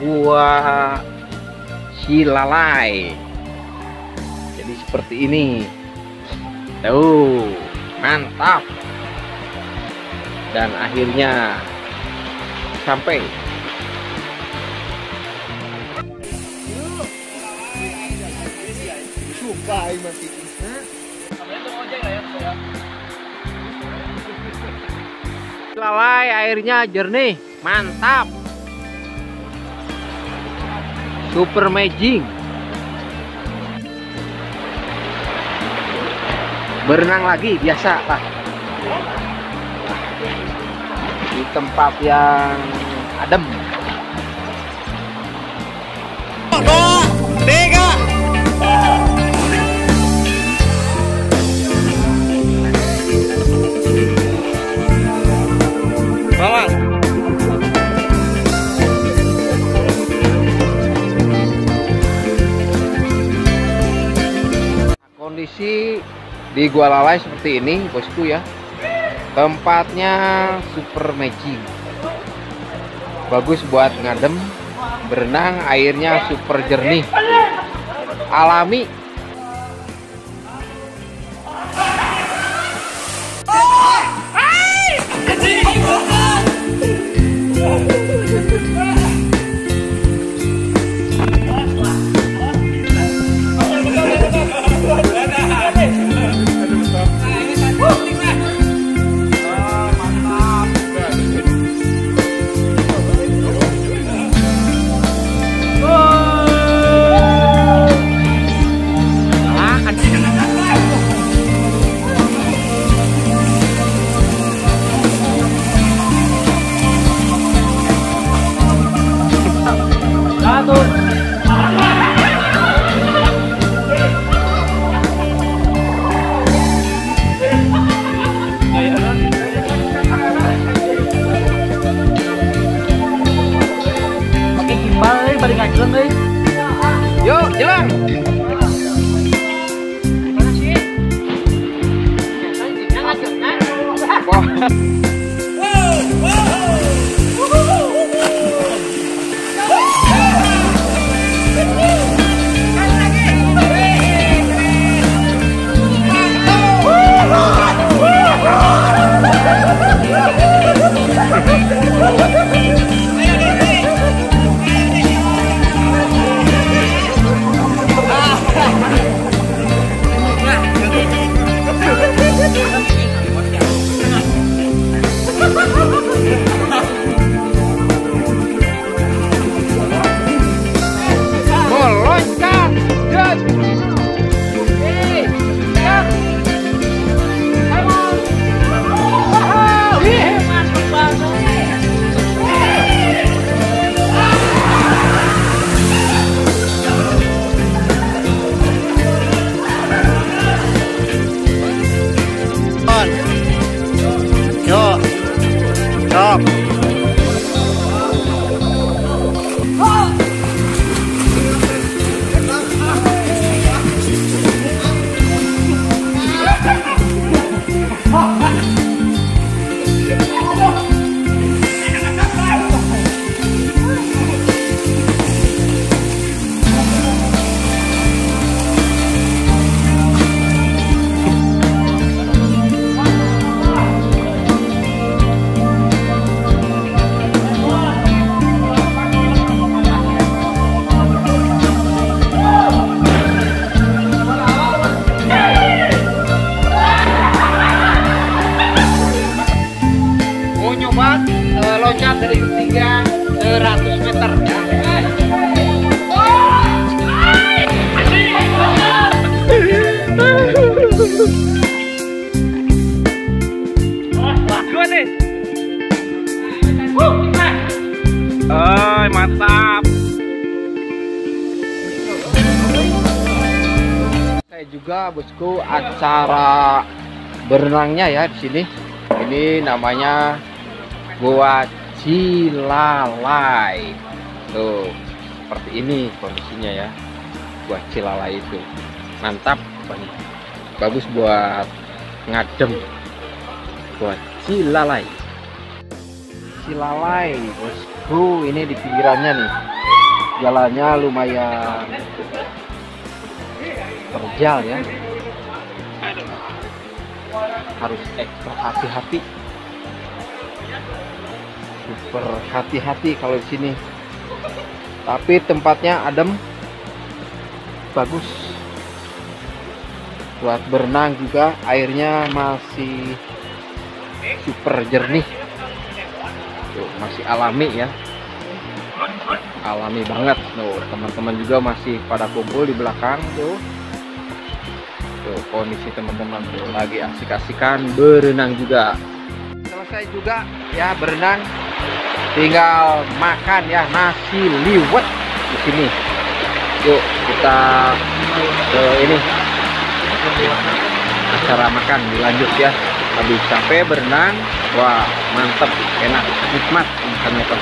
Gua Cilalai. Jadi seperti ini. Tuh, mantap. Dan akhirnya sampai. Cilalai airnya jernih, mantap. Super Magic. Berenang lagi biasa lah. Di tempat yang adem. Kondisi di Gua Lalai seperti ini bosku ya. Tempatnya super magic, bagus buat ngadem, berenang, airnya super jernih, alami. Yuk, jalan. Loncat dari ketinggian 100 meter ya. Mantap. Saya juga bosku acara berenangnya ya di sini. Ini namanya Gua Cilalai. Tuh, seperti ini kondisinya ya. Gua Cilalai itu. Mantap, bagus buat ngadem. Gua Cilalai. Cilalai bosku. Ini di pinggirannya nih, jalannya lumayan terjal ya, harus ekstra hati-hati, super hati-hati kalau di sini. Tapi tempatnya adem, bagus buat berenang juga, airnya masih super jernih. Tuh, masih alami ya, alami banget. Tuh, teman-teman juga masih pada kumpul di belakang tuh. Tuh, kondisi teman-teman tuh lagi asik-asikan berenang juga. Selesai juga ya berenang, tinggal makan ya, nasi liwet di sini. Yuk kita ke ini acara makan dilanjut ya. Habis capek berenang, wah mantep, enak, nikmat makannya tuh.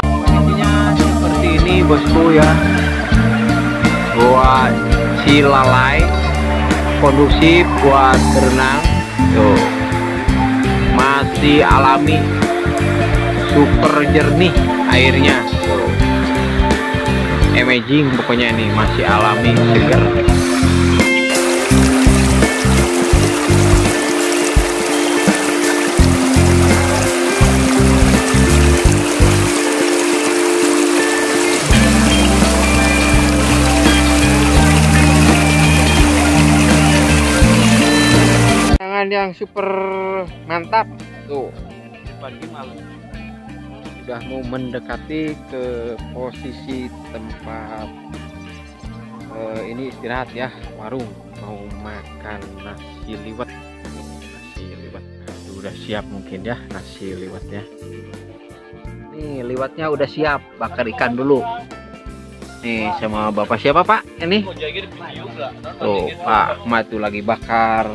Kondisinya seperti ini bosku ya, buat Cilalai kondusif buat berenang. Tuh masih alami, super jernih airnya. Tuh amazing pokoknya, ini masih alami, segar. Yang super mantap tuh, pagi malam sudah mau mendekati ke posisi tempat ini istirahat ya, warung, mau makan nasi liwet. Nasi liwet udah siap mungkin ya, nasi liwetnya nih, liwetnya udah siap, bakar ikan dulu nih sama bapak siapa pak ini tuh, Pak Ahmad tuh lagi bakar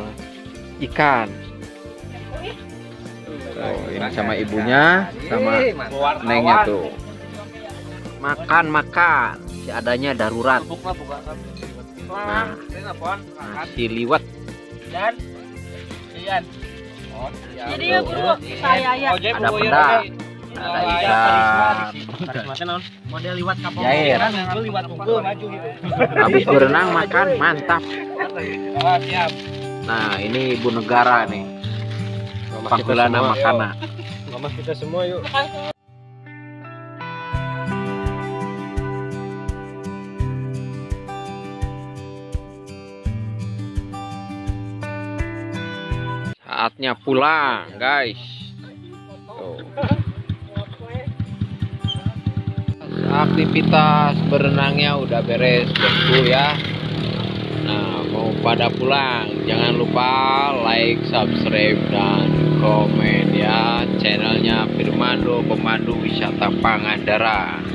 ikan. Oh, ini sama ibunya sama nengnya tuh makan seadanya darurat. Nah, nasi liwet dan jadi ya guru saya ya ada peda, ada ikan, model liwat kapal jair. liwat tunggu maju gitu. Habis berenang makan mantap. Nah ini ibu negara nih, panggilan makanan. Mama kita semua yuk. Saatnya pulang guys. Tuh. Aktivitas berenangnya udah beres bosku ya. Nah, mau pada pulang, jangan lupa like, subscribe, dan komen ya channelnya Firmando Pemandu Wisata Pangandaran.